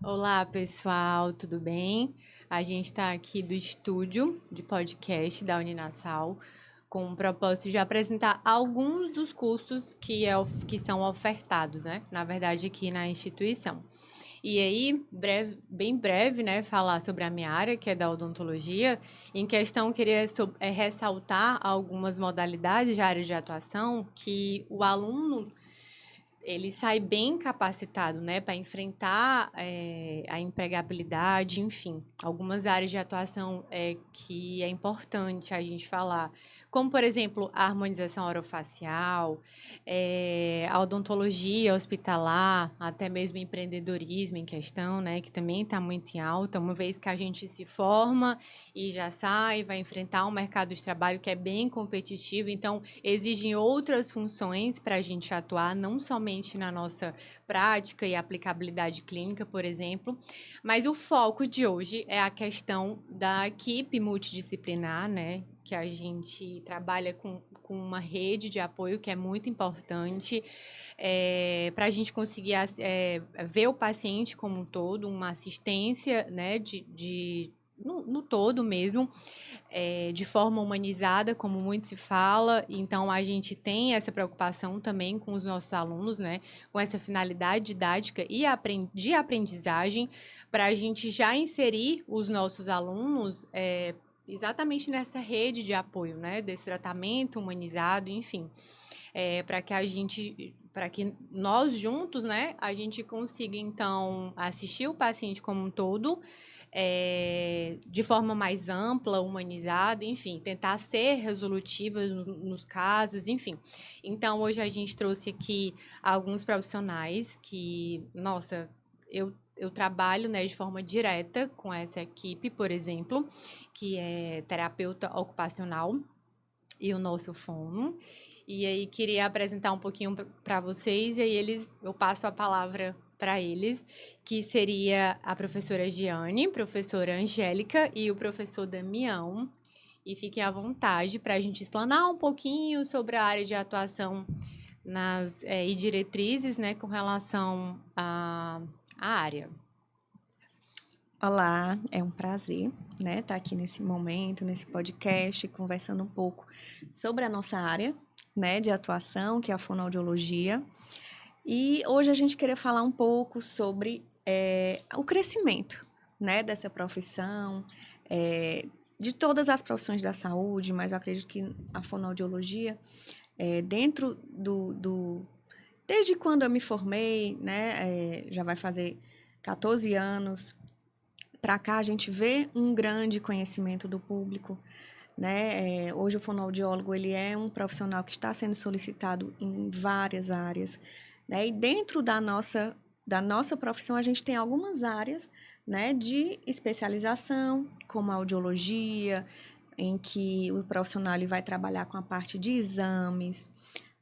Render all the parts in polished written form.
Olá, pessoal, tudo bem? A gente está aqui do estúdio de podcast da Uninasal com o propósito de apresentar alguns dos cursos que são ofertados, né? Na verdade, aqui na instituição. E aí, bem breve, né, falar sobre a minha área, que é da odontologia. Em questão, queria ressaltar algumas modalidades de área de atuação que o aluno ele sai bem capacitado, né, para enfrentar a empregabilidade, enfim, algumas áreas de atuação que é importante a gente falar, como, por exemplo, a harmonização orofacial, a odontologia hospitalar, até mesmo empreendedorismo em questão, né, que também está muito em alta, uma vez que a gente se forma e já sai, vai enfrentar um mercado de trabalho que é bem competitivo, então exigem outras funções para a gente atuar, não somente na nossa prática e aplicabilidade clínica, por exemplo, mas o foco de hoje é a questão da equipe multidisciplinar, né? Que a gente trabalha com uma rede de apoio que é muito importante para a gente conseguir ver o paciente como um todo, uma assistência, né, no todo mesmo, de forma humanizada, como muito se fala. Então, a gente tem essa preocupação também com os nossos alunos, né? Com essa finalidade didática e de aprendizagem, para a gente já inserir os nossos alunos exatamente nessa rede de apoio, né? Desse tratamento humanizado, enfim. Para que nós juntos, né, a gente consiga, então, assistir o paciente como um todo, de forma mais ampla, humanizada, enfim, tentar ser resolutiva nos casos, enfim. Então, hoje a gente trouxe aqui alguns profissionais que, nossa, eu trabalho, né, de forma direta com essa equipe, por exemplo, que é terapeuta ocupacional e o nosso fono. E aí queria apresentar um pouquinho para vocês, e aí eu passo a palavra para eles, que seria a professora Giane, professora Angélica e o professor Damião. E fiquem à vontade para a gente explanar um pouquinho sobre a área de atuação e diretrizes, né, com relação à área. Olá, é um prazer, né, estar aqui nesse momento, nesse podcast, conversando um pouco sobre a nossa área, né, de atuação, que é a fonoaudiologia. E hoje a gente queria falar um pouco sobre o crescimento, né, dessa profissão, de todas as profissões da saúde, mas eu acredito que a fonoaudiologia, dentro desde quando eu me formei, né, já vai fazer 14 anos, para cá a gente vê um grande conhecimento do público, né? Hoje o fonoaudiólogo ele é um profissional que está sendo solicitado em várias áreas, né? E dentro da nossa profissão a gente tem algumas áreas, né, de especialização, como a audiologia, em que o profissional ele vai trabalhar com a parte de exames,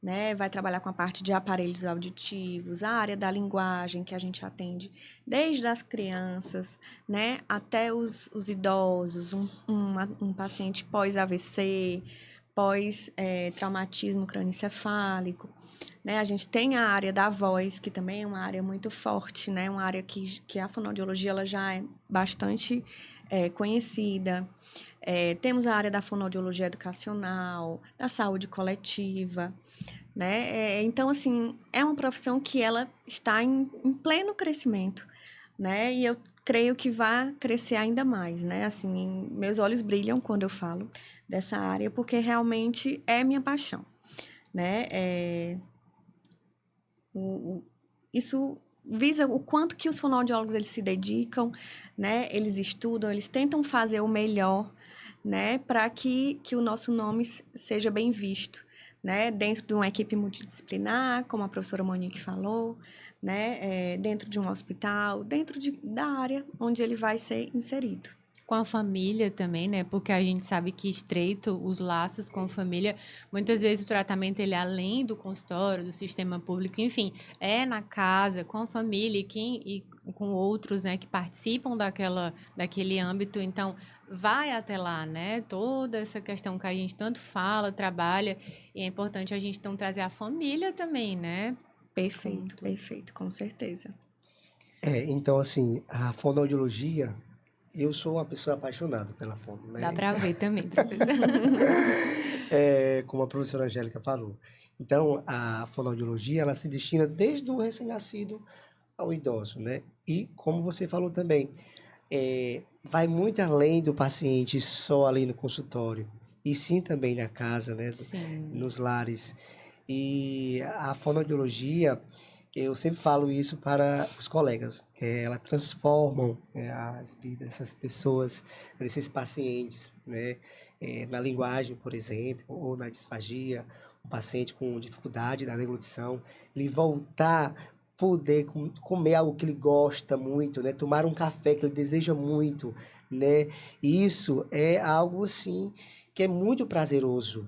né? Vai trabalhar com a parte de aparelhos auditivos, a área da linguagem que a gente atende desde as crianças, né, até os idosos, um paciente pós-AVC, pós-traumatismo crânioencefálico, né? A gente tem a área da voz, que também é uma área muito forte, né? Uma área que a fonoaudiologia ela já é bastante conhecida. Temos a área da fonoaudiologia educacional, da saúde coletiva, né? Então, assim, é uma profissão que ela está em pleno crescimento, né? E eu creio que vai crescer ainda mais, né? Assim, meus olhos brilham quando eu falo dessa área, porque realmente é minha paixão, né? Isso visa o quanto que os fonoaudiólogos eles se dedicam, né? Eles estudam, eles tentam fazer o melhor, né? Para que o nosso nome seja bem visto, né? Dentro de uma equipe multidisciplinar, como a professora Monique falou, né? Dentro de um hospital, da área onde ele vai ser inserido. Com a família também, né? Porque a gente sabe que estreito os laços com a família, muitas vezes o tratamento ele é além do consultório, do sistema público, enfim, é na casa, com a família e com outros, né, que participam daquele âmbito, então vai até lá, né? Toda essa questão que a gente tanto fala, trabalha, e é importante a gente então trazer a família também, né? Perfeito, Junto. perfeito, com certeza. Então, assim, a fonoaudiologia, eu sou uma pessoa apaixonada pela fono, Dá né? pra ver também, professor. Como a professora Angélica falou. Então, a fonoaudiologia, ela se destina desde o recém-nascido ao idoso, né? E, como você falou também, vai muito além do paciente só ali no consultório, e sim também na casa, né? Sim, Nos lares. E a fonoaudiologia, eu sempre falo isso para os colegas, ela transforma as vidas dessas pessoas, desses pacientes, né? Na linguagem, por exemplo, ou na disfagia, um paciente com dificuldade da deglutição, ele voltar poder comer algo que ele gosta muito, né? Tomar um café que ele deseja muito, né? Isso é algo assim que é muito prazeroso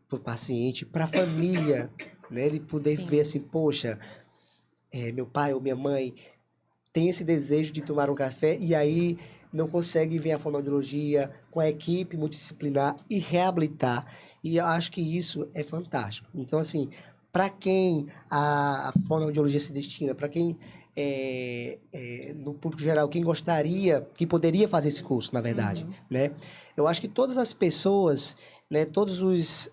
para o paciente, para a família, né? Ele poder ver sim. assim, poxa, meu pai ou minha mãe tem esse desejo de tomar um café e aí não consegue ver a fonoaudiologia com a equipe multidisciplinar e reabilitar. E eu acho que isso é fantástico. Então, assim, para quem a fonoaudiologia se destina, para quem no público geral, quem gostaria, que poderia fazer esse curso, na verdade, Uhum. né? Eu acho que todas as pessoas, né, todos os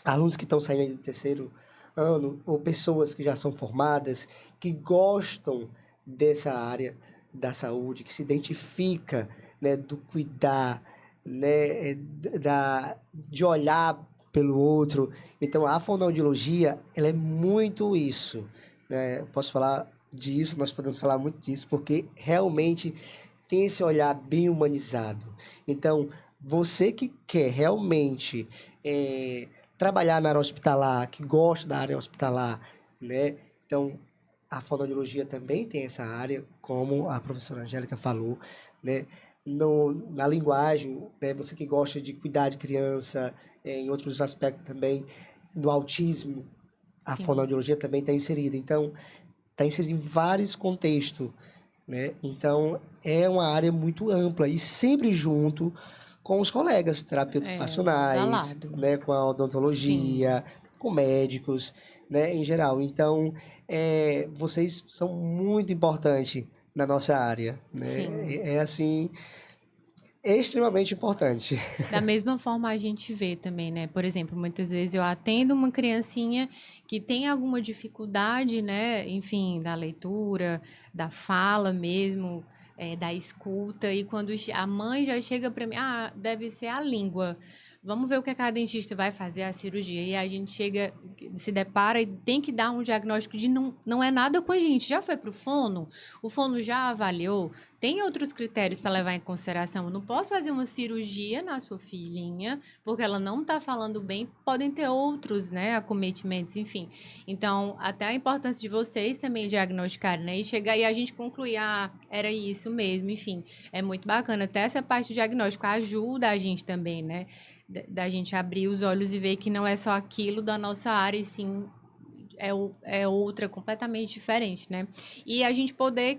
alunos que estão saindo do terceiro ano, ou pessoas que já são formadas, que gostam dessa área da saúde, que se identifica, né, do cuidar, né, de olhar pelo outro. Então, a fonoaudiologia, ela é muito isso, né? Eu posso falar disso, nós podemos falar muito disso, porque realmente tem esse olhar bem humanizado. Então, você que quer realmente trabalhar na área hospitalar, que gosta da área hospitalar, né? Então, a fonoaudiologia também tem essa área, como a professora Angélica falou, né? Na linguagem, né? Você que gosta de cuidar de criança, em outros aspectos também, do autismo, a Sim. fonoaudiologia também está inserida. Então, está inserida em vários contextos, né? Então, é uma área muito ampla e sempre junto com os colegas, terapeutas Lado a ocupacionais, lado. né? Com a Sim. odontologia, com médicos, né? Em geral. Então, vocês são muito importantes na nossa área, né? Sim. Assim, extremamente importante. Da mesma forma a gente vê também, né? Por exemplo, muitas vezes eu atendo uma criancinha que tem alguma dificuldade, né? Enfim, da leitura, da fala mesmo, da escuta. E quando a mãe já chega para mim, deve ser a língua. Vamos ver o que a dentista vai fazer a cirurgia. E a gente chega, se depara e tem que dar um diagnóstico de não é nada com a gente. Já foi para o fono já avaliou, tem outros critérios para levar em consideração. Eu não posso fazer uma cirurgia na sua filhinha, porque ela não está falando bem. Podem ter outros, né, acometimentos, enfim. Então, até a importância de vocês também diagnosticarem, né, e chegar e a gente concluir, era isso mesmo, enfim. É muito bacana. Até essa parte do diagnóstico ajuda a gente também, né, da gente abrir os olhos e ver que não é só aquilo da nossa área, e sim é outra completamente diferente, né? E a gente poder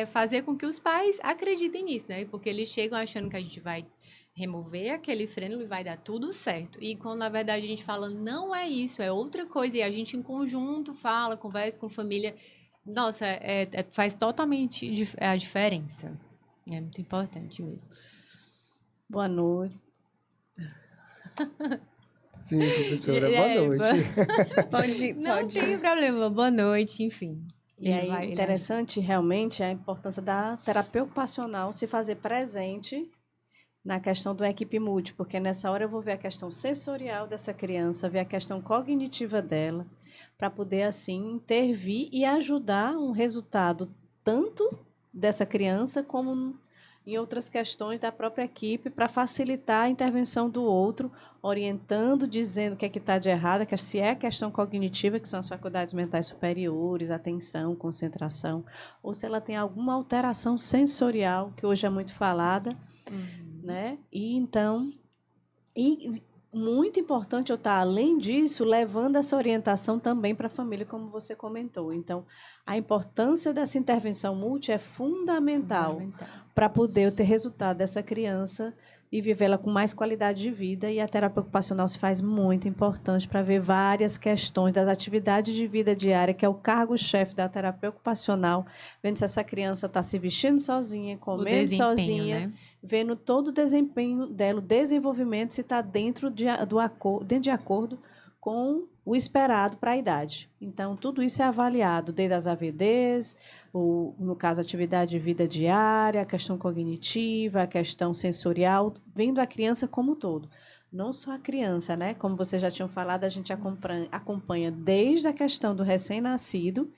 fazer com que os pais acreditem nisso, né? Porque eles chegam achando que a gente vai remover aquele freno e vai dar tudo certo. E quando na verdade a gente fala, não é isso, é outra coisa. E a gente em conjunto fala, conversa com a família. Nossa, faz totalmente a diferença. É muito importante mesmo. Boa noite. Sim, E, professora, boa é, noite. não tem problema. Boa noite, enfim. E aí, interessante realmente é a importância da terapia ocupacional se fazer presente na questão do equipe multi, porque nessa hora eu vou ver a questão sensorial dessa criança, ver a questão cognitiva dela, para poder, assim, intervir e ajudar um resultado tanto dessa criança como em outras questões da própria equipe, para facilitar a intervenção do outro, orientando, dizendo o que é que está de errado, que se é a questão cognitiva, que são as faculdades mentais superiores, atenção, concentração, ou se ela tem alguma alteração sensorial, que hoje é muito falada, né? E então, muito importante eu estar, além disso, levando essa orientação também para a família, como você comentou. Então, a importância dessa intervenção multi é fundamental para poder eu ter resultado dessa criança e vivê-la com mais qualidade de vida. E a terapia ocupacional se faz muito importante para ver várias questões das atividades de vida diária, que é o cargo-chefe da terapia ocupacional, vendo se essa criança está se vestindo sozinha, O comendo desempenho, sozinha, né? vendo todo o desempenho dela, o desenvolvimento, se está dentro de acordo com o esperado para a idade. Então, tudo isso é avaliado, desde as AVDs, no caso, atividade de vida diária, a questão cognitiva, a questão sensorial, vendo a criança como um todo. Não só a criança, né? Como vocês já tinham falado, a gente acompanha desde a questão do recém-nascido.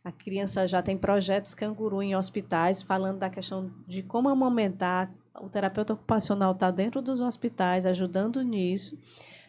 A criança já tem projetos canguru em hospitais, falando da questão de como amamentar. O terapeuta ocupacional está dentro dos hospitais, ajudando nisso,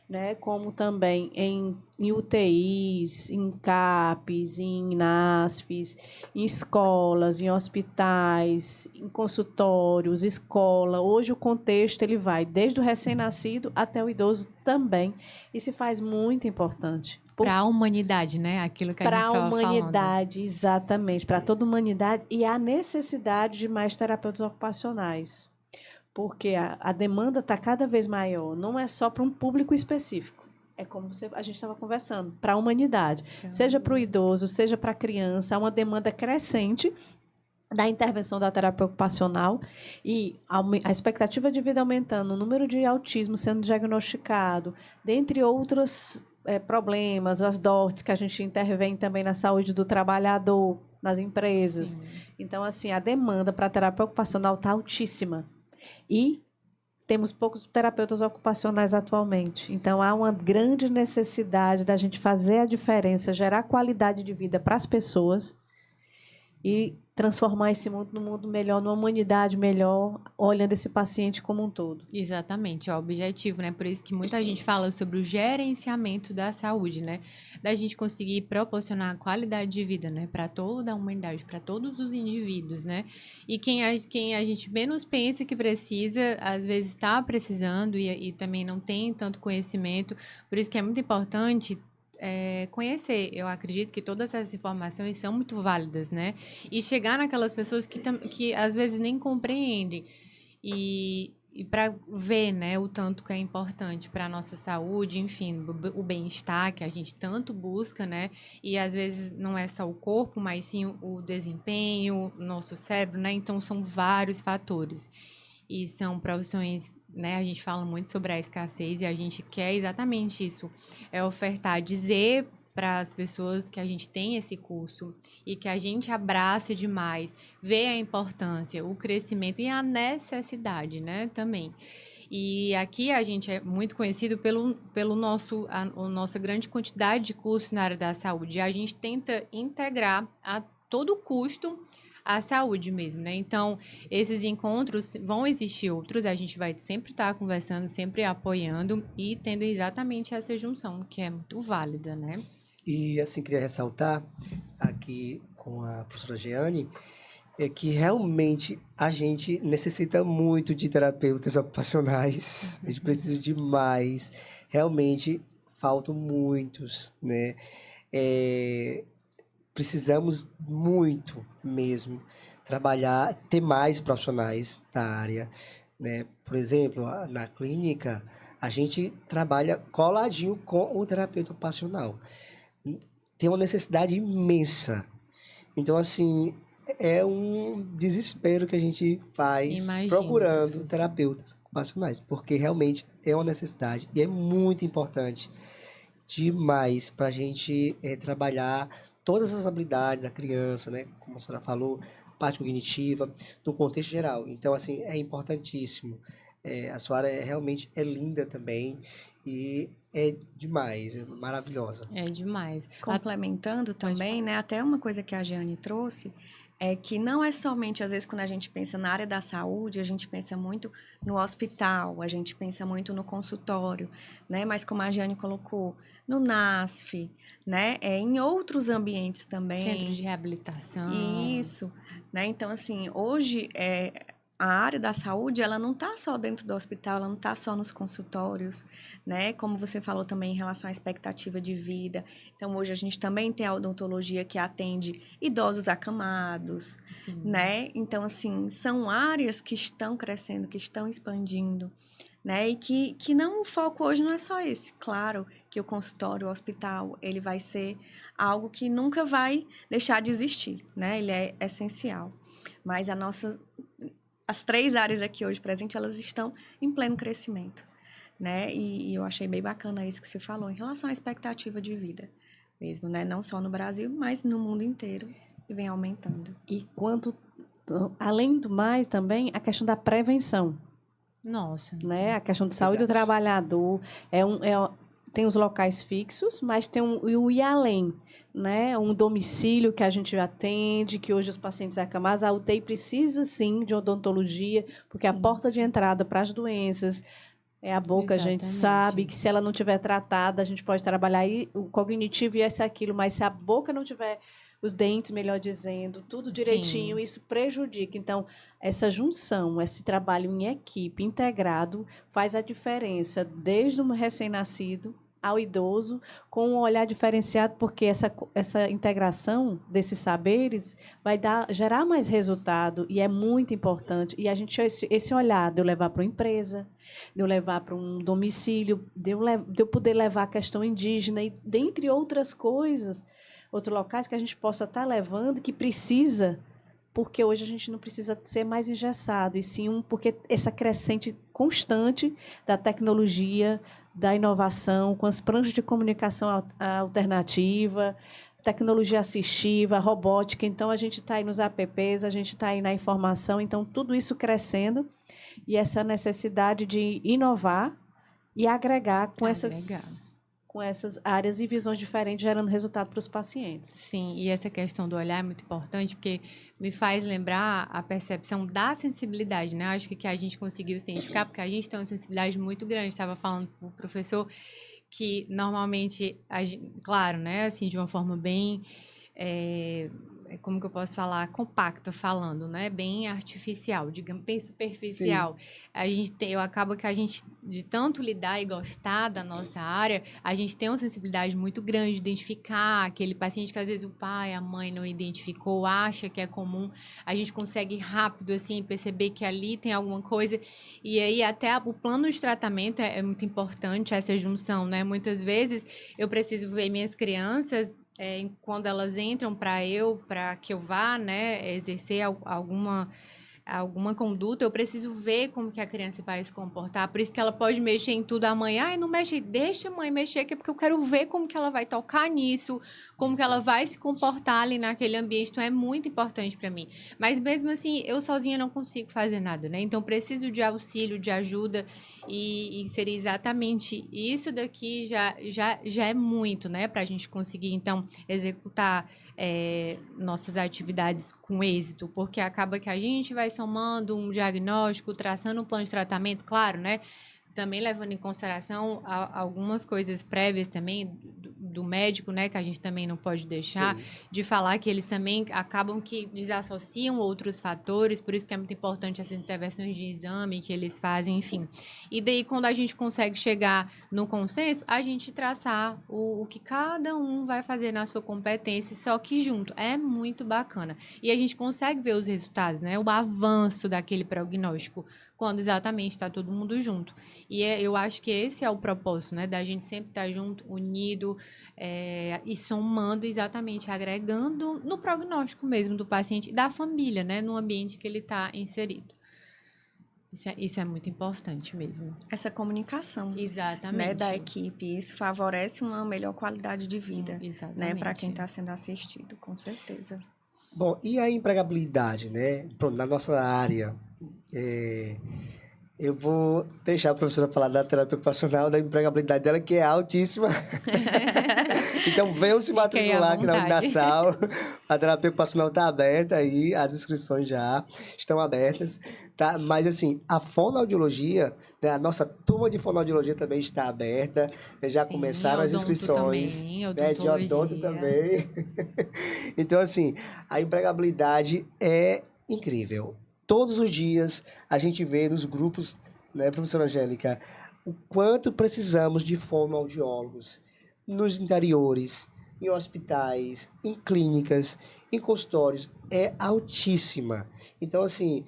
né? Como também em UTIs, em CAPs, em NASFs, em escolas, em hospitais, em consultórios, escola. Hoje o contexto ele vai desde o recém-nascido até o idoso também, e se faz muito importante. Para a humanidade, né? Aquilo que a gente Para a estava falando. humanidade, exatamente, para toda a humanidade, e a necessidade de mais terapeutas ocupacionais. Porque a demanda está cada vez maior, não é só para um público específico. É como a gente estava conversando, para a humanidade. Seja para o idoso, seja para a criança, há uma demanda crescente da intervenção da terapia ocupacional e a expectativa de vida aumentando, o número de autismo sendo diagnosticado, dentre outros problemas, as DORTs, que a gente intervém também na saúde do trabalhador, nas empresas. Sim. Então, assim, a demanda para a terapia ocupacional está altíssima. E temos poucos terapeutas ocupacionais atualmente. Então, há uma grande necessidade da gente fazer a diferença, gerar qualidade de vida para as pessoas e transformar esse mundo num mundo melhor, numa humanidade melhor, olhando esse paciente como um todo. Exatamente, é o objetivo, né? Por isso que muita gente fala sobre o gerenciamento da saúde, né? Da gente conseguir proporcionar qualidade de vida, né? Para toda a humanidade, para todos os indivíduos, né? E quem a gente menos pensa que precisa, às vezes está precisando e também não tem tanto conhecimento. Por isso que é muito importante conhecer. Eu acredito que todas essas informações são muito válidas, né? E chegar naquelas pessoas que às vezes nem compreendem. E para ver, né, o tanto que é importante para a nossa saúde, enfim, o bem-estar que a gente tanto busca, né? E às vezes não é só o corpo, mas sim o desempenho, o nosso cérebro, né? Então são vários fatores. E são profissões, né? A gente fala muito sobre a escassez e a gente quer exatamente isso, ofertar, dizer para as pessoas que a gente tem esse curso e que a gente abraça demais, vê a importância, o crescimento e a necessidade, né, também. E aqui a gente é muito conhecido pelo nossa grande quantidade de cursos na área da saúde. A gente tenta integrar a todo custo a saúde mesmo, né? Então, esses encontros vão existir outros, a gente vai sempre estar conversando, sempre apoiando e tendo exatamente essa junção, que é muito válida, né? E assim, queria ressaltar aqui com a professora Jeane, é que realmente a gente necessita muito de terapeutas ocupacionais, a gente precisa de mais, realmente faltam muitos, né? É, precisamos muito mesmo trabalhar, ter mais profissionais da área, né? Por exemplo, na clínica, a gente trabalha coladinho com o terapeuta ocupacional. Tem uma necessidade imensa. Então, assim, é um desespero que a gente faz Imagino, procurando professor. terapeutas ocupacionais, porque realmente é uma necessidade e é muito importante demais para a gente trabalhar todas as habilidades da criança, né? Como a senhora falou, parte cognitiva, no contexto geral. Então, assim, é importantíssimo. A sua área realmente é linda também e é demais, é maravilhosa. É demais. Complementando também, né? Até uma coisa que a Jeane trouxe é que não é somente, às vezes, quando a gente pensa na área da saúde, a gente pensa muito no hospital, a gente pensa muito no consultório, né? Mas como a Jeane colocou, no NASF, né? Em outros ambientes também. Centro de reabilitação. Isso, né? Então, assim, hoje a área da saúde, ela não está só dentro do hospital, ela não está só nos consultórios, né? Como você falou também em relação à expectativa de vida. Então, hoje a gente também tem a odontologia que atende idosos acamados, Sim. né? Então, assim, são áreas que estão crescendo, que estão expandindo, né? E que não, o foco hoje não é só esse. Claro que o consultório, o hospital, ele vai ser algo que nunca vai deixar de existir, né? Ele é essencial. Mas as 3 áreas aqui hoje presentes, elas estão em pleno crescimento, né? E eu achei bem bacana isso que você falou, em relação à expectativa de vida mesmo, né? Não só no Brasil, mas no mundo inteiro, e vem aumentando. E além do mais, também, a questão da prevenção, Nossa. né? A questão de saúde do Verdade. trabalhador, tem os locais fixos, mas tem o ir além, né? Um domicílio que a gente atende, que hoje os pacientes acamados, a UTI precisa sim de odontologia, porque a porta de Isso. entrada para as doenças é a boca, a gente sabe que se ela não tiver tratada, a gente pode trabalhar aí o cognitivo e esse aquilo, mas se a boca não tiver os dentes, melhor dizendo, tudo direitinho, Sim. isso prejudica. Então, essa junção, esse trabalho em equipe, integrado, faz a diferença desde um recém-nascido ao idoso, com um olhar diferenciado, porque essa integração desses saberes vai gerar mais resultado e é muito importante. E a gente, esse olhar de eu levar para uma empresa, de eu levar para um domicílio, de eu poder levar a questão indígena, e dentre outras coisas, outros locais que a gente possa estar levando, que precisa, porque hoje a gente não precisa ser mais engessado, e sim porque essa crescente constante da tecnologia, da inovação, com as pranchas de comunicação alternativa, tecnologia assistiva, robótica. Então, a gente está aí nos apps, a gente está aí na informação, então, tudo isso crescendo, e essa necessidade de inovar e agregar com essas áreas e visões diferentes, gerando resultado para os pacientes. Sim, e essa questão do olhar é muito importante, porque me faz lembrar a percepção da sensibilidade, né? Acho que a gente conseguiu se identificar, porque a gente tem uma sensibilidade muito grande. Estava falando para o professor que, normalmente, claro, né? Assim, de uma forma bem... como que eu posso falar? Compacta falando, né? Bem artificial, digamos, bem superficial. Eu acabo que a gente, de tanto lidar e gostar da nossa área, a gente tem uma sensibilidade muito grande de identificar aquele paciente que às vezes o pai, a mãe não identificou, acha que é comum. A gente consegue rápido, assim, perceber que ali tem alguma coisa. E aí, até o plano de tratamento é muito importante, essa junção, né? Muitas vezes eu preciso ver minhas crianças quando elas entram para que eu vá, né, exercer alguma conduta, eu preciso ver como que a criança vai se comportar. Por isso que ela pode mexer em tudo amanhã. Ai, não mexe, deixa a mãe mexer, que é porque eu quero ver como que ela vai tocar nisso, como que ela vai se comportar ali naquele ambiente. Então, é muito importante para mim. Mas, mesmo assim, eu sozinha não consigo fazer nada, né? Então, preciso de auxílio, de ajuda, e seria exatamente isso daqui já é muito, né? Para a gente conseguir, então, executar nossas atividades com êxito, porque acaba que a gente vai somando um diagnóstico, traçando um plano de tratamento, claro, né? Também levando em consideração algumas coisas prévias também do médico, né? Que a gente também não pode deixar de falar, que eles também acabam que desassociam outros fatores, por isso que é muito importante essas intervenções de exame que eles fazem, enfim. E daí, quando a gente consegue chegar no consenso, a gente traçar o que cada um vai fazer na sua competência, só que junto. É muito bacana. E a gente consegue ver os resultados, né? O avanço daquele prognóstico, quando exatamente está todo mundo junto. E eu acho que esse é o propósito, né? Da gente sempre estar junto, unido, e somando exatamente, agregando no prognóstico mesmo do paciente e da família, né? No ambiente que ele está inserido. Isso é muito importante mesmo. Essa comunicação, Exatamente. né, da equipe, isso favorece uma melhor qualidade de vida, Exatamente. né, para quem está sendo assistido, com certeza. Bom, e a empregabilidade, né? Pronto, na nossa área, eu vou deixar a professora falar da terapia ocupacional, da empregabilidade dela, que é altíssima. Então, venham se matricular aqui na Uninasal. A terapia ocupacional está aberta aí, as inscrições já estão abertas. Tá? Mas, assim, a fonoaudiologia, né, a nossa turma de fonoaudiologia também está aberta. Já começaram as inscrições. Também, né, de odonto também. Então, assim, a empregabilidade é incrível. todos os dias a gente vê nos grupos, né, professora Angélica, o quanto precisamos de fonoaudiólogos nos interiores, em hospitais, em clínicas, em consultórios, é altíssima. Então, assim,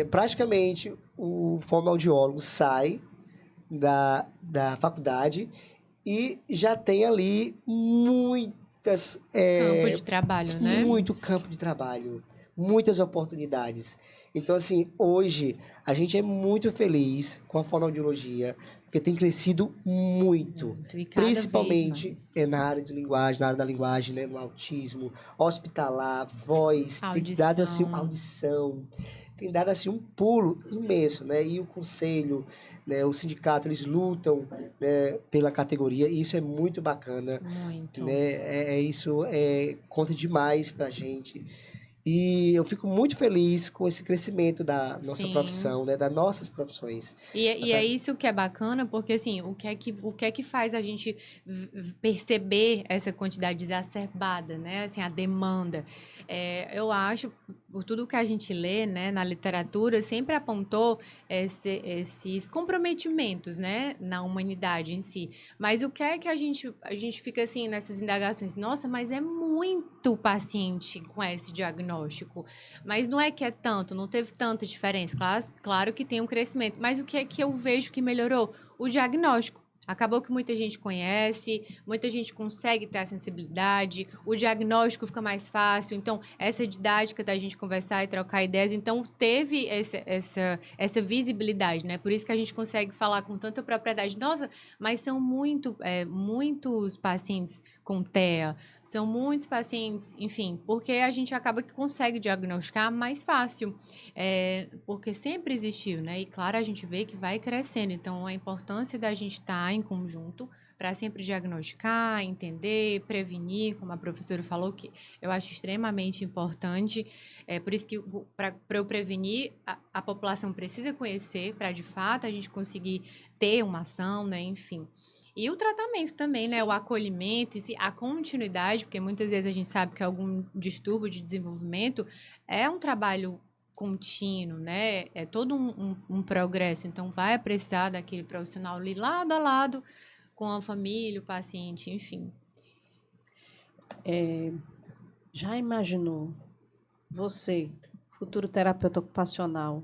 praticamente o fonoaudiólogo sai da faculdade e já tem ali muitas, Campo de trabalho, né? muito campo de trabalho, muitas oportunidades. Então, assim, hoje a gente é muito feliz com a fonoaudiologia, porque tem crescido muito, E cada vez principalmente mais. na área de linguagem, na área da linguagem, né, no autismo, hospitalar, voz, tem dado assim audição, tem dado assim um pulo imenso, né? E o conselho, né, o sindicato, eles lutam, né, pela categoria, e isso é muito bacana, Muito. né? Isso conta demais pra gente. E eu fico muito feliz com esse crescimento da nossa Sim. profissão, né? Das nossas profissões. E é isso que é bacana, porque assim, o que é que faz a gente perceber essa quantidade exacerbada, né? Assim, a demanda. Eu acho, por tudo que a gente lê, né, na literatura, sempre apontou esses comprometimentos, né, na humanidade em si. Mas o que é que a gente fica assim nessas indagações? Nossa, mas é muito paciente com esse diagnóstico. Mas não é que é tanto, não teve tanta diferença. Claro que tem um crescimento. Mas o que é que eu vejo que melhorou? O diagnóstico. Acabou que muita gente conhece, muita gente consegue ter a sensibilidade, o diagnóstico fica mais fácil. Então, essa didática da gente conversar e trocar ideias, então teve essa visibilidade, né? Por isso que a gente consegue falar com tanta propriedade. Nossa, mas são muitos pacientes com TEA, são muitos pacientes, enfim, porque a gente acaba que consegue diagnosticar mais fácil, porque sempre existiu, né? E claro, a gente vê que vai crescendo. Então, a importância da gente estar em conjunto para sempre diagnosticar, entender, prevenir, como a professora falou, que eu acho extremamente importante. Por isso que, para eu prevenir, a população precisa conhecer, para de fato a gente conseguir ter uma ação, né? Enfim. E o tratamento também, né? O acolhimento, a continuidade, porque muitas vezes a gente sabe que algum distúrbio de desenvolvimento é um trabalho contínuo, né? É todo um progresso. Então, vai precisar daquele profissional ali lado a lado com a família, o paciente, enfim. Já imaginou você, futuro terapeuta ocupacional,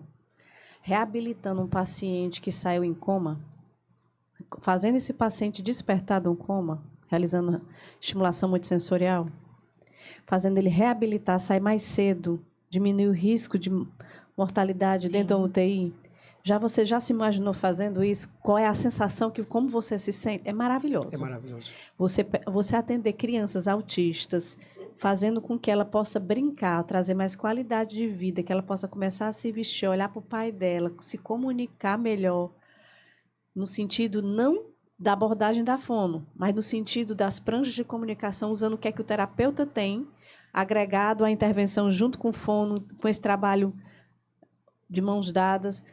reabilitando um paciente que saiu em coma, fazendo esse paciente despertar de um coma, realizando estimulação multissensorial, fazendo ele reabilitar, sair mais cedo, diminuir o risco de mortalidade Sim. dentro da UTI? Você já se imaginou fazendo isso? Qual é a sensação, como você se sente? É maravilhoso. É maravilhoso. Você atender crianças autistas, fazendo com que ela possa brincar, trazer mais qualidade de vida, que ela possa começar a se vestir, olhar para o pai dela, se comunicar melhor, no sentido não da abordagem da fono, mas no sentido das pranchas de comunicação, usando o que é que o terapeuta tem, agregado à intervenção junto com o fono, com esse trabalho de mãos dadas.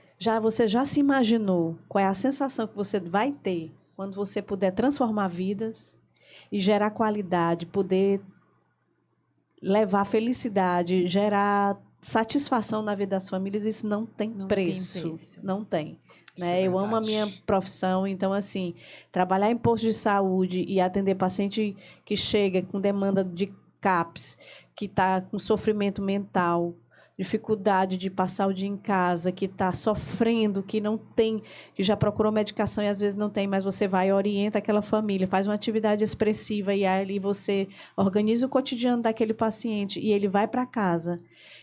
Você já se imaginou qual é a sensação que você vai ter quando você puder transformar vidas e gerar qualidade, poder levar felicidade, gerar satisfação na vida das famílias? Isso não tem preço. Não tem. Né? Eu amo a minha profissão, então, assim, trabalhar em posto de saúde e atender paciente que chega com demanda de CAPS, que está com sofrimento mental, dificuldade de passar o dia em casa, que está sofrendo, que não tem, que já procurou medicação e às vezes não tem, mas você vai e orienta aquela família, faz uma atividade expressiva e ali você organiza o cotidiano daquele paciente e ele vai para casa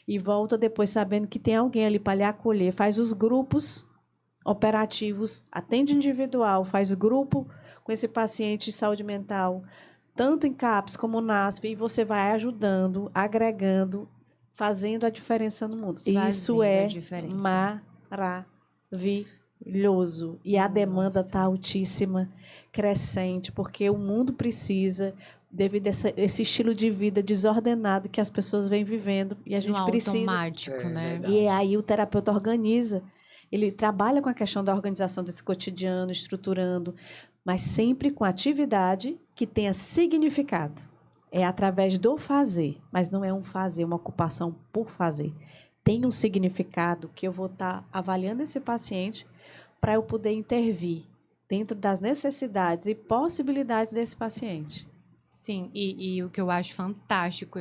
e volta depois sabendo que tem alguém ali para lhe acolher, faz os grupos operativos, atende individual, faz grupo com esse paciente de saúde mental, tanto em CAPS como NASF, e você vai ajudando, agregando, fazendo a diferença no mundo. Isso é maravilhoso. E a demanda está altíssima, crescente, porque o mundo precisa, devido a esse estilo de vida desordenado que as pessoas vêm vivendo, e a gente precisa... automático, né? Verdade. E aí o terapeuta organiza, ele trabalha com a questão da organização desse cotidiano, estruturando, mas sempre com atividade que tenha significado. É através do fazer, mas não é um fazer, uma ocupação por fazer. tem um significado que eu vou estar avaliando esse paciente para eu poder intervir dentro das necessidades e possibilidades desse paciente. Sim, e o que eu acho fantástico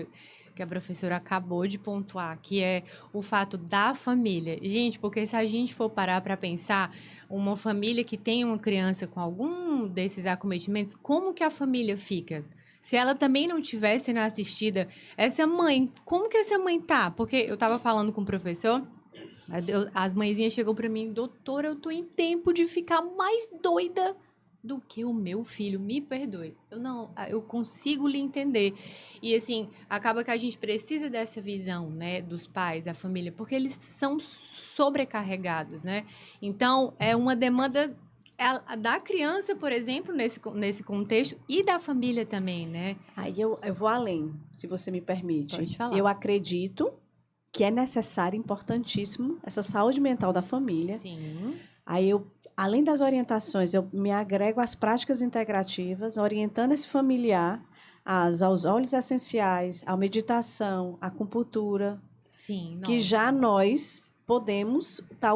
que a professora acabou de pontuar, que é o fato da família. Gente, porque se a gente for parar para pensar, uma família que tem uma criança com algum desses acometimentos, como que a família fica? Se ela também não tivesse sendo assistida, essa mãe, como que essa mãe tá? Porque eu estava falando com o professor, as mãezinhas chegam para mim, doutora, eu tô em tempo de ficar mais doida do que o meu filho, me perdoe. Eu consigo lhe entender. E assim, acaba que a gente precisa dessa visão, né, dos pais, da família, porque eles são sobrecarregados, né? Então, é uma demanda da criança, por exemplo, nesse contexto, e da família também, né? Aí eu vou além, se você me permite. Pode falar. Eu acredito que é necessário, importantíssimo, essa saúde mental da família. Sim. Aí além das orientações, eu me agrego às práticas integrativas, orientando esse familiar aos óleos essenciais, à meditação, à acupuntura, Sim, que nossa. já nós podemos estar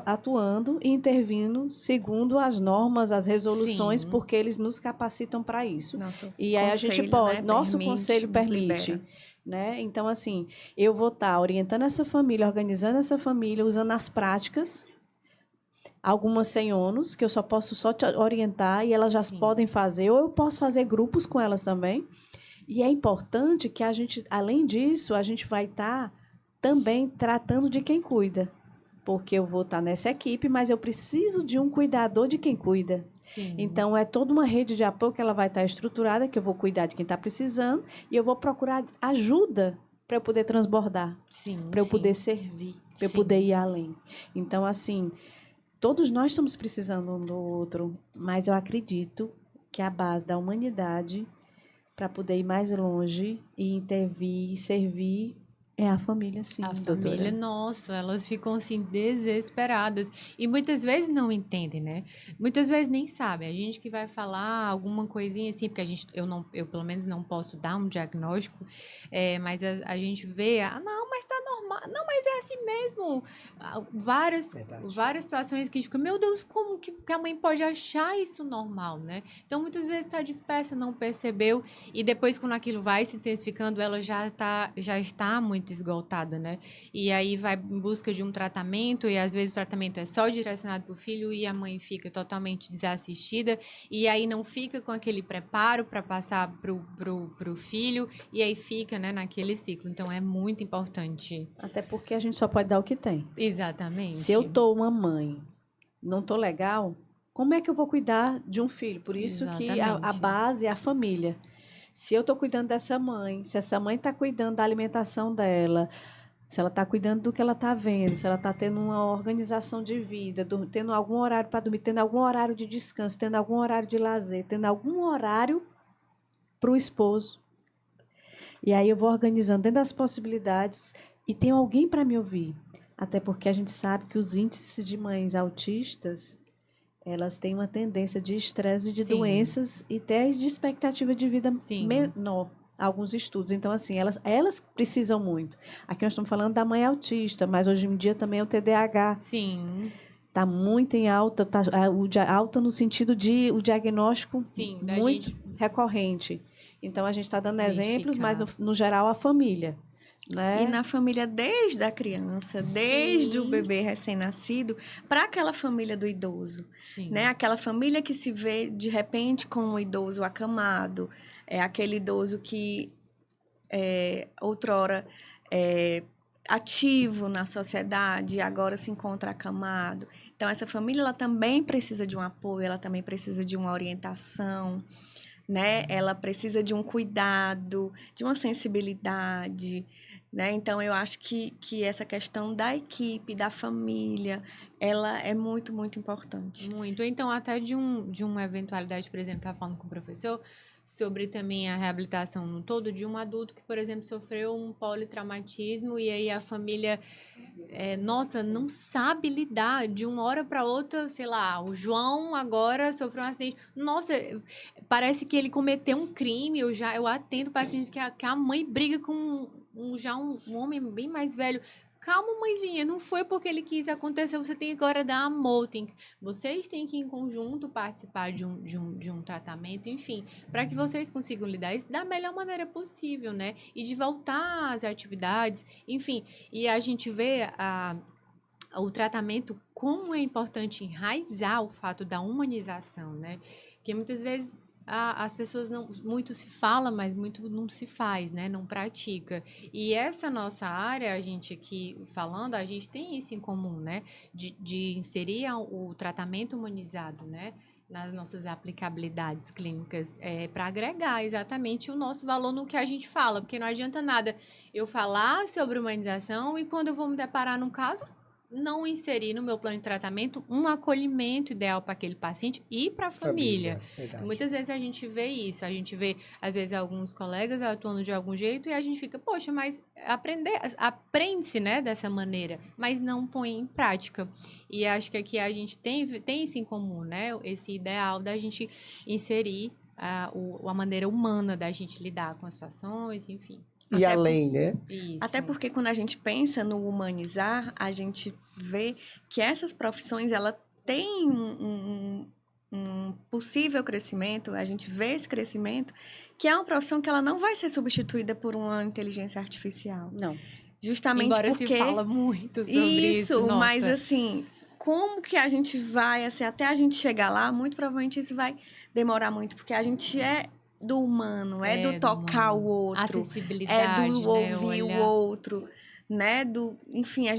atuando e intervindo segundo as normas, as resoluções, Sim. porque eles nos capacitam para isso. Nosso E aí a gente conselho, pode, né, nosso permite, conselho nos permite, libera. né? Então assim, eu vou estar orientando essa família, organizando essa família, usando as práticas, algumas sem ônus, que eu posso te orientar e elas já Sim. podem fazer, ou eu posso fazer grupos com elas também. E é importante que a gente, além disso, a gente vai estar também tratando de quem cuida. Porque eu vou estar nessa equipe, mas eu preciso de um cuidador de quem cuida. Sim. Então, é toda uma rede de apoio que ela vai estar estruturada, que eu vou cuidar de quem está precisando, e eu vou procurar ajuda para eu poder transbordar, Sim, para eu sim. poder servir, para eu Sim. poder ir além. Então, assim, todos nós estamos precisando um do outro, mas eu acredito que a base da humanidade, para poder ir mais longe e intervir e servir, é a família, sim, A doutora. família, nossa, elas ficam assim desesperadas e muitas vezes não entendem, né? Muitas vezes nem sabem. A gente que vai falar alguma coisinha assim, porque eu pelo menos não posso dar um diagnóstico, mas a gente vê, não, mas tá normal, não, mas é assim mesmo. Verdade. Várias situações que a gente fica, meu Deus, como que a mãe pode achar isso normal, né? Então muitas vezes está dispersa, não percebeu e depois quando aquilo vai se intensificando, ela já está muito esgotada, né? E aí vai em busca de um tratamento e às vezes o tratamento é só direcionado para o filho e a mãe fica totalmente desassistida e aí não fica com aquele preparo para passar pro filho e aí fica, né, naquele ciclo. Então é muito importante. Até porque a gente só pode dar o que tem. Exatamente. Se eu tô uma mãe, não tô legal, como é que eu vou cuidar de um filho? Por isso que a Exatamente. base é a família. Se eu tô cuidando dessa mãe, se essa mãe tá cuidando da alimentação dela, se ela tá cuidando do que ela tá vendo, se ela tá tendo uma organização de vida, tendo algum horário para dormir, tendo algum horário de descanso, tendo algum horário de lazer, tendo algum horário para o esposo. E aí eu vou organizando dentro das possibilidades e tenho alguém para me ouvir. Até porque a gente sabe que os índices de mães autistas, elas têm uma tendência de estresse e de Sim. doenças e até de expectativa de vida Sim. menor. Alguns estudos. Então, assim, elas precisam muito. Aqui nós estamos falando da mãe autista, mas hoje em dia também é o TDAH. Sim. Está muito em alta, alta no sentido de o diagnóstico Sim, da muito gente recorrente. Então, a gente está dando exemplos, mas identificar. no geral a família. Né? E na família, desde a criança, desde o Sim. bebê recém-nascido, para aquela família do idoso. Sim. Né? Aquela família que se vê, de repente, com um idoso acamado, aquele idoso que outrora ativo na sociedade, agora se encontra acamado. Então, essa família ela também precisa de um apoio, ela também precisa de uma orientação, né? Ela precisa de um cuidado, de uma sensibilidade, né? Então, eu acho que essa questão da equipe, da família, ela é muito, muito importante. Muito. Então, até de uma eventualidade, por exemplo, que eu estava falando com o professor, sobre também a reabilitação no todo de um adulto que, por exemplo, sofreu um politraumatismo e aí a família, nossa, não sabe lidar de uma hora para outra, sei lá, o João agora sofreu um acidente. Nossa, parece que ele cometeu um crime. Eu atendo pacientes que a mãe briga com um homem bem mais velho. calma, mãezinha, não foi porque ele quis acontecer, você tem que agora dar amor, vocês têm que em conjunto participar de um tratamento, enfim, para que vocês consigam lidar isso da melhor maneira possível, né? E de voltar às atividades, enfim, e a gente vê o tratamento, como é importante enraizar o fato da humanização, né? Que muitas vezes as pessoas não, muito se fala, mas muito não se faz, né? Não pratica. E essa nossa área, a gente aqui falando, a gente tem isso em comum, né? De inserir o tratamento humanizado, né? Nas nossas aplicabilidades clínicas, para agregar exatamente o nosso valor no que a gente fala, porque não adianta nada eu falar sobre humanização e quando eu vou me deparar num caso, não inserir no meu plano de tratamento um acolhimento ideal para aquele paciente e para a família. Verdade. Muitas vezes a gente vê isso, a gente vê, às vezes, alguns colegas atuando de algum jeito e a gente fica, poxa, mas aprende-se, né, dessa maneira, mas não põe em prática. E acho que aqui a gente tem isso em comum, né, esse ideal da gente inserir a maneira humana da gente lidar com as situações, enfim. E além, né? Isso. Até porque quando a gente pensa no humanizar, a gente vê que essas profissões, ela têm um possível crescimento, a gente vê esse crescimento, que é uma profissão que ela não vai ser substituída por uma inteligência artificial. Não. Justamente Embora porque... se fala muito sobre isso. Isso, mas nossa. assim, como que a gente vai, assim, até a gente chegar lá, muito provavelmente isso vai demorar muito, porque a gente é do humano, é do tocar o outro, acessibilidade, é do né? ouvir o outro, né? Enfim, a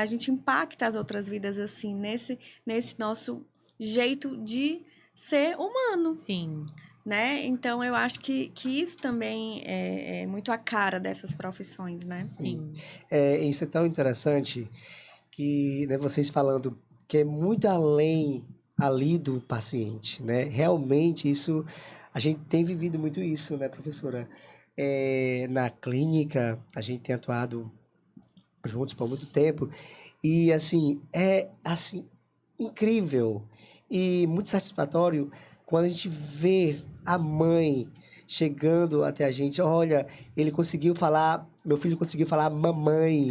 gente impacta as outras vidas assim nesse nosso jeito de ser humano, Sim. né? Então eu acho que isso também é muito a cara dessas profissões, né? Sim. Isso é tão interessante que, né, vocês falando que é muito além ali do paciente, né? Realmente isso, a gente tem vivido muito isso, né, professora? Na clínica, a gente tem atuado juntos por muito tempo e, assim, incrível e muito satisfatório quando a gente vê a mãe chegando até a gente. Olha, meu filho conseguiu falar mamãe,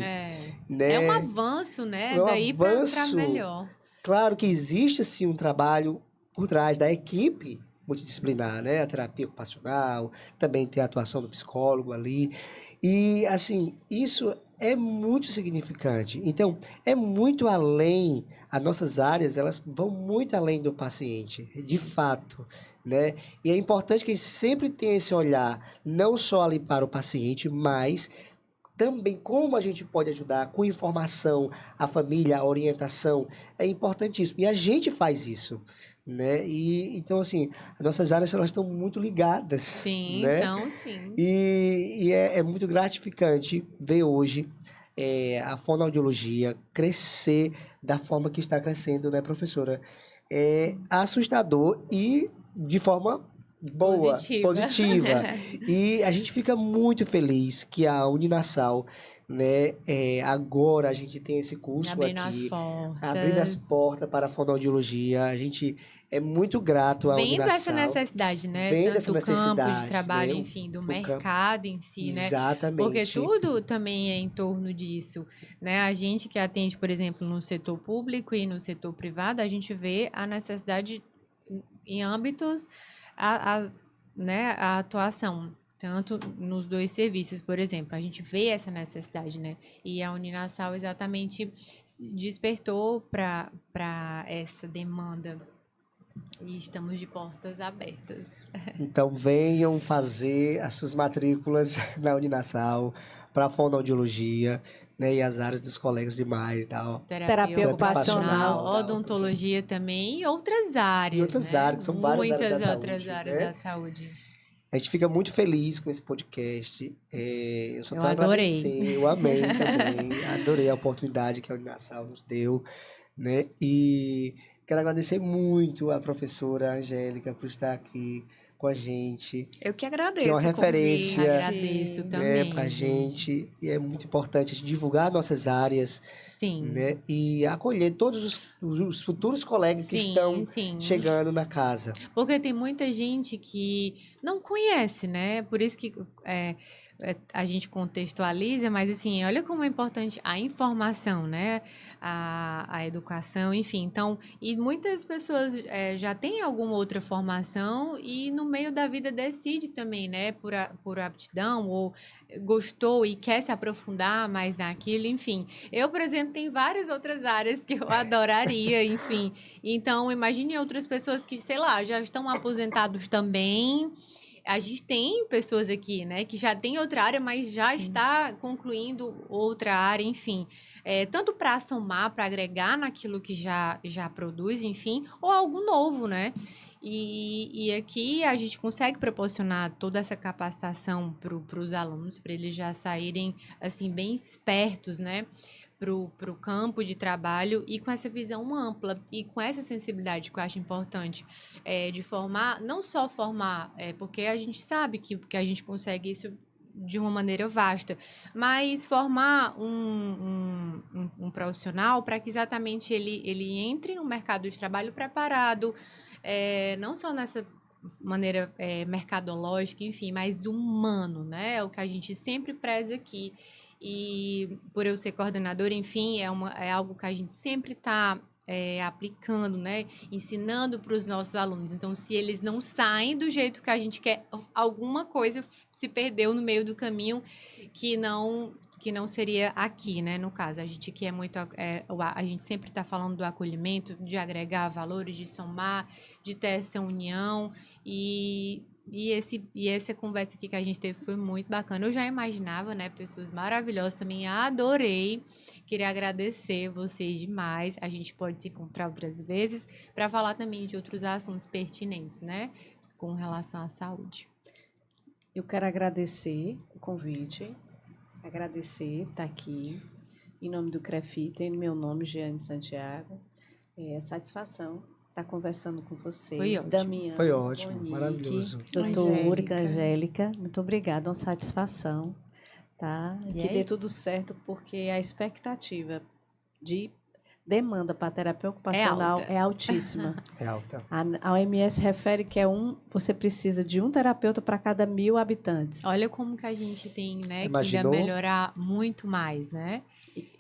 né? É um avanço, né? É um Daí para avanço. melhor. Claro que existe, sim, um trabalho por trás da equipe multidisciplinar, né? A terapia ocupacional, também tem a atuação do psicólogo ali. E, assim, isso é muito significante. Então, é muito além, as nossas áreas, elas vão muito além do paciente, de fato, né? E é importante que a gente sempre tenha esse olhar, não só ali para o paciente, mas também como a gente pode ajudar com informação, a família, a orientação, é importantíssimo. E a gente faz isso, né? E então, assim, as nossas áreas, elas estão muito ligadas, Sim, né? então sim. E é muito gratificante ver hoje a fonoaudiologia crescer da forma que está crescendo, né, professora? É assustador e de forma boa, positiva. E a gente fica muito feliz que a Uninasal, né, agora a gente tem esse curso Abrindo aqui, as portas. abrindo as portas para a fonoaudiologia. A gente é muito grato à Vendo Uninasal. essa necessidade, né? Vendo Tanto essa o campo de necessidade, trabalho, né? enfim, do O mercado em si, né? Exatamente. Porque tudo também é em torno disso, né? A gente que atende, por exemplo, no setor público e no setor privado, a gente vê a necessidade em âmbitos, né, a atuação, tanto nos dois serviços, por exemplo. A gente vê essa necessidade, né? E a Uninasal exatamente despertou para essa demanda. E estamos de portas abertas. Então venham fazer as suas matrículas na Uninasal para a fonoaudiologia, né, e as áreas dos colegas demais, Terapia ocupacional, odontologia também e outras áreas, e outras né? áreas, que são várias áreas Muitas da outras saúde, áreas né? da saúde. A gente fica muito feliz com esse podcast. Eu só Eu tenho a adorei. agradecer, eu amei também, adorei a oportunidade que a Uninasal nos deu, né? E quero agradecer muito a professora Angélica por estar aqui com a gente. Eu que agradeço. Que é uma o referência, convite. Agradeço também, pra gente. E é muito importante a gente divulgar nossas áreas, Sim. né? E acolher todos os futuros colegas que estão chegando na casa. Porque tem muita gente que não conhece, né? Por isso que a gente contextualiza, mas assim, olha como é importante a informação, né? A educação, enfim. Então, e muitas pessoas já têm alguma outra formação e no meio da vida decide também, né? Por aptidão ou gostou e quer se aprofundar mais naquilo, enfim. Eu, por exemplo, tenho várias outras áreas que eu adoraria, enfim. Então, imagine outras pessoas que, sei lá, já estão aposentados também. A gente tem pessoas aqui, né, que já tem outra área, mas já está concluindo outra área, enfim. Tanto para somar, para agregar naquilo que já produz, enfim, ou algo novo, né? E aqui a gente consegue proporcionar toda essa capacitação para os alunos, para eles já saírem, assim, bem espertos, né? Para o campo de trabalho e com essa visão ampla e com essa sensibilidade que eu acho importante de formar, não só formar, porque a gente sabe que a gente consegue isso de uma maneira vasta, mas formar um profissional para que exatamente ele entre no mercado de trabalho preparado, não só nessa maneira mercadológica, enfim, mas humano, né? É o que a gente sempre preza aqui. E por eu ser coordenadora, enfim, é algo que a gente sempre está aplicando, né? Ensinando para os nossos alunos. Então, se eles não saem do jeito que a gente quer, alguma coisa se perdeu no meio do caminho que não seria aqui, né? No caso, a gente que é muito... a gente sempre está falando do acolhimento, de agregar valores, de somar, de ter essa união e essa conversa aqui que a gente teve foi muito bacana. Eu já imaginava, né? Pessoas maravilhosas também. Adorei. Queria agradecer vocês demais. A gente pode se encontrar outras vezes para falar também de outros assuntos pertinentes, né? Com relação à saúde. Eu quero agradecer o convite. Agradecer estar aqui. Em nome do CREFIT, em meu nome, Jeane Santiago. Satisfação estar conversando com vocês. Foi ótimo. Damião, foi ótimo, Monique, maravilhoso. Doutora Angélica, muito obrigada, uma satisfação, tá? E que dê isso. tudo certo, porque a expectativa de demanda para terapia ocupacional é altíssima. É alta. A OMS refere que você precisa de um terapeuta para cada 1.000 habitantes. Olha como que a gente tem, né? Imaginou? Que ainda melhorar muito mais, né?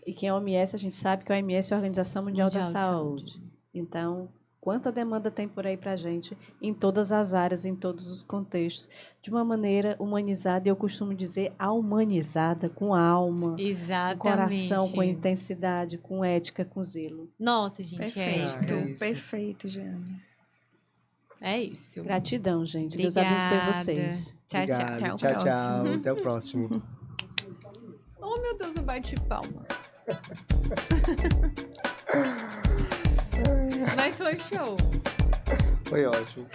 E que a OMS, a gente sabe que a OMS é a Organização Mundial da de Saúde. Então, quanta demanda tem por aí para a gente, em todas as áreas, em todos os contextos, de uma maneira humanizada, e eu costumo dizer humanizada, com alma, Exatamente. com coração, com intensidade, com ética, com zelo. Nossa, gente, Perfeito, é isso. perfeito, Jeane. É isso. Gratidão, gente. Deus Obrigada. abençoe vocês. Tchau, tchau. Até Obrigado. o Tchau, tchau. próximo. Até o próximo. Oh, meu Deus, eu bati palma. Mas foi show. Foi ótimo.